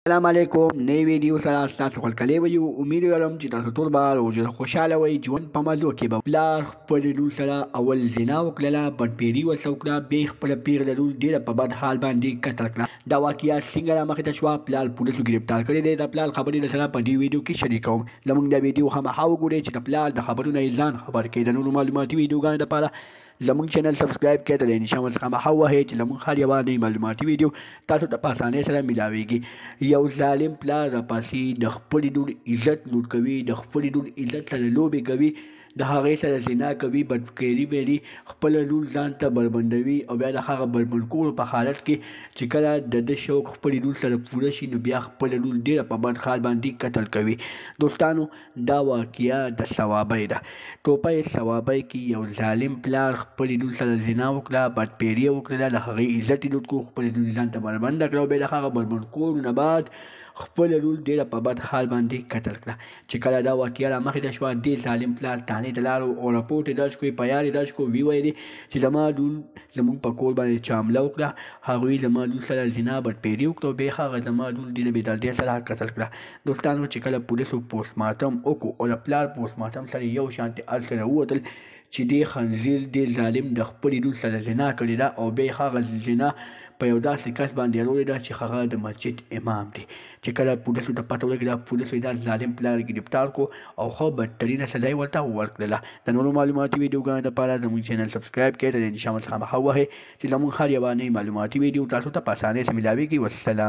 السلام علیکم نوی ویډیو سره ستاسو خلکلی ویو امید لرم چې تاسو ټول به روژه خوشحاله وئ ژوند په مزو کې به پلار خپلې لور سره اول زنا وکړله بدپیري ورسره وکړه بیا خپله پیغله لور ډېره په بد حال باندې قتل کړه دا واقعه څنګه رامخې ته شوه پلار پولیسو گرفتار کړی دی د پلار خبرې درسره په دې ویډیو کې شریکوم زموږ دا ویډیو خامخا وګورئ چې د پلار د خبرو نه یې ځان خبر کړئ د نورو معلوماتي ویډیوګانو دپاره زموږ چینل سبسکرایب کړئ د نشان ورڅخه خامخا ووهئ چې زموږ هر یوه نوې معلوماتي ویډیو تاسو ته په اسانۍ سره میلاویږي یو ظالم پلار راپاسې د خپلې لور عزت لوټ کوي د خپلې لور عزت سره لوبې کوي د هغې سره زنا کوي بدکیري ویري خپله لور ځان ته بربندوي او بیا د هغه بربند کولو په حالت کې چې کله د ده شوق خپلې لور سره پوره شي نو بیا خپله لور ډېره په بد حال باندې قتل کوي دوستانو دا واقعه د صوابۍ ده ټوپۍ صوابۍ کې یو ظالم پلار خپلې لور سره زنا وکړه بدپیري یې وکړله د هغې عزت یې لوټ کړو خپلې لور ځان ته بربنده کړه او بیا د هغه بربند کولو نه بعد خپله لور ډېره په بد حال باندې قتل کړه چې کله دا واقعه رامخې ته شوه دې ظالم پلار تانې ته لاړو او رپوټ یې درج کړو په یار یې درج کړو ویې ویلې چې زما لور زموږ په کور باندې چامله وکړه هغوی زما لور سره زنا بدپیري وکړه او بیا هغه زما لور ډېره بې دردۍ سره قتل کړه دوستانو چې کله پولیسو پوسټ مارټم وکړو او د پلار پوسټ مارټم سره یو شانتې هر سره ووتل چې دې خنزیر دې ظالم د خپلې لور سره زنا کړې ده او بیا هغه زنا په یو داسې کس باندې اړولې ده چې هغه د مسجد امام دی چې کله پولیسو ته پته ولګېده پولیسو یې دا ظالم پلار ګرفتار کړو او ښه بدترینه سزا یې ورته ورکړله د نورو معلوماتي ویډیوګانو دپاره زموږ چینل سبسکرایب کړئ د نشان څخه مخه ووهئ چې زموږ هر یوه نوې معلوماتي ویډیو تاسو ته په اسانۍ سره میلاویږي والسلام